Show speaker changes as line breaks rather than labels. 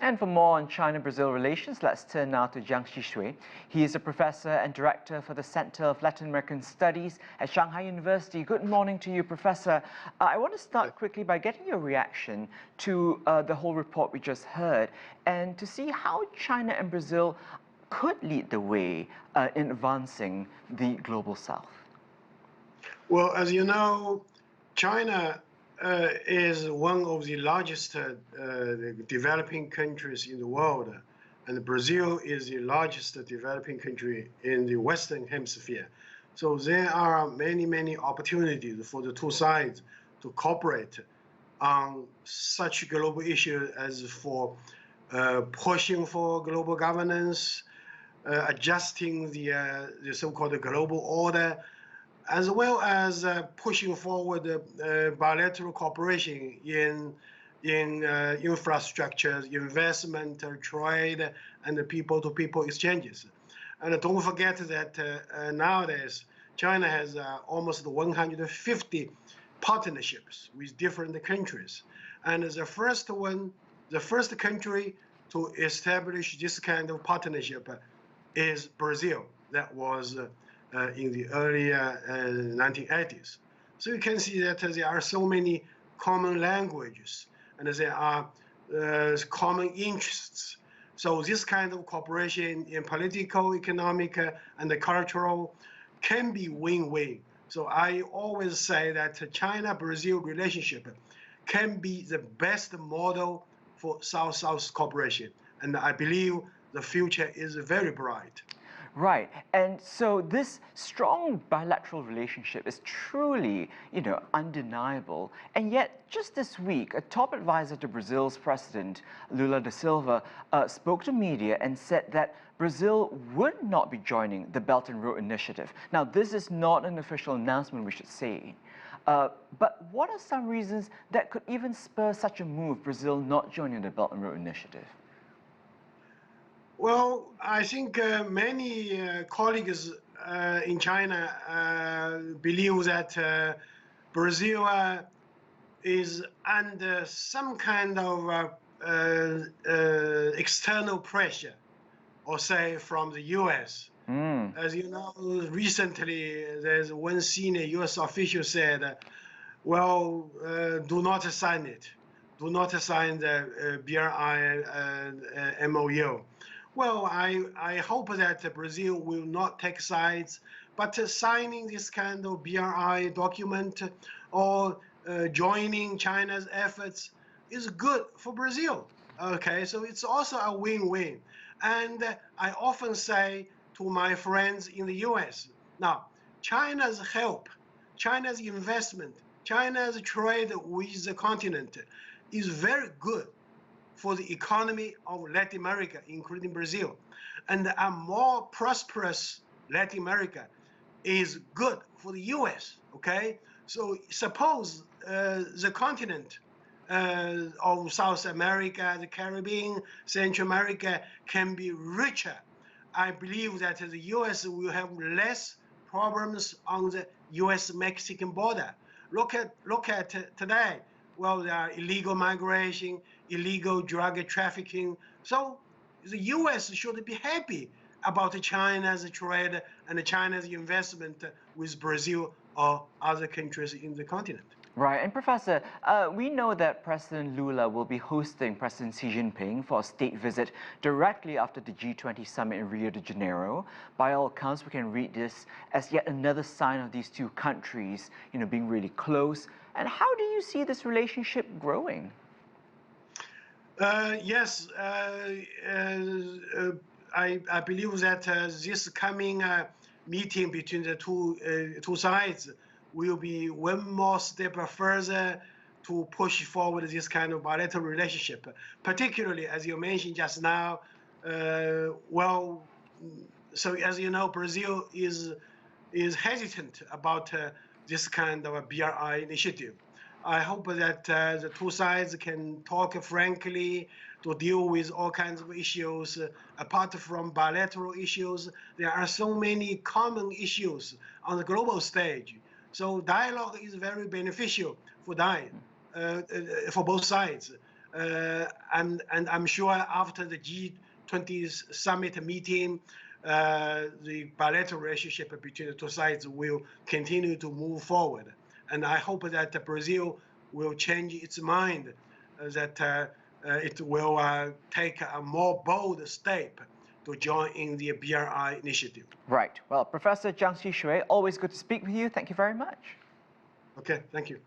And for more on China-Brazil relations, let's turn now to Jiang Shixue. He is a professor and director for the Center of Latin American Studies at Shanghai University. Good morning to you, Professor. I want to start quickly by getting your reaction to the whole report we just heard and to see how China and Brazil could lead the way in advancing the global south.
Well, as you know, China is one of the largest developing countries in the world, and Brazil is the largest developing country in the Western Hemisphere. So there are many opportunities for the two sides to cooperate on such global issues as for pushing for global governance, adjusting the so-called global order, as well as pushing forward bilateral cooperation in infrastructure, investment, trade, and people-to-people exchanges. And don't forget that nowadays, China has almost 150 partnerships with different countries. And the first country to establish this kind of partnership is Brazil. That was in the early 1980s. So you can see that there are so many common languages and there are common interests. So this kind of cooperation in political, economic, and cultural can be win-win. So I always say that China-Brazil relationship can be the best model for South-South cooperation. And I believe the future is very bright.
Right, and so this strong bilateral relationship is truly, undeniable. And yet, just this week, a top advisor to Brazil's president, Lula da Silva, spoke to media and said that Brazil would not be joining the Belt and Road Initiative. Now, this is not an official announcement, we should say. But what are some reasons that could even spur such a move, Brazil not joining the Belt and Road Initiative?
Well, I think many colleagues in China believe that Brazil is under some kind of external pressure, or say from the US. As you know, recently there's one senior US official said, well, do not sign it. Do not sign the BRI MOU. Well, I hope that Brazil will not take sides, but signing this kind of BRI document or joining China's efforts is good for Brazil. Okay, so it's also a win-win. And I often say to my friends in the US, now, China's help, China's investment, China's trade with the continent is very good for the economy of Latin America, including Brazil. And a more prosperous Latin America is good for the US, okay? So suppose the continent of South America, the Caribbean, Central America can be richer. I believe that the US will have less problems on the US-Mexican border. Look at today. Well, there are illegal migration, illegal drug trafficking. So the US should be happy about China's trade and China's investment with Brazil or other countries in the continent.
Right, and Professor, we know that President Lula will be hosting President Xi Jinping for a state visit directly after the G20 summit in Rio de Janeiro. By all accounts, we can read this as yet another sign of these two countries, being really close. And how do you see this relationship growing?
Yes, I believe that this coming meeting between the two sides will be one more step further to push forward this kind of bilateral relationship. Particularly, as you mentioned just now, well, so as you know, Brazil is hesitant about this kind of a BRI initiative. I hope that the two sides can talk frankly to deal with all kinds of issues. Apart from bilateral issues, there are so many common issues on the global stage. So dialogue is very beneficial for both sides. and I'm sure after the G20 summit meeting, the bilateral relationship between the two sides will continue to move forward. And I hope that Brazil will change its mind, that it will take a more bold step to join in the BRI initiative.
Right. Well, Professor Jiang Shixue, always good to speak with you. Thank you very much.
Okay, thank you.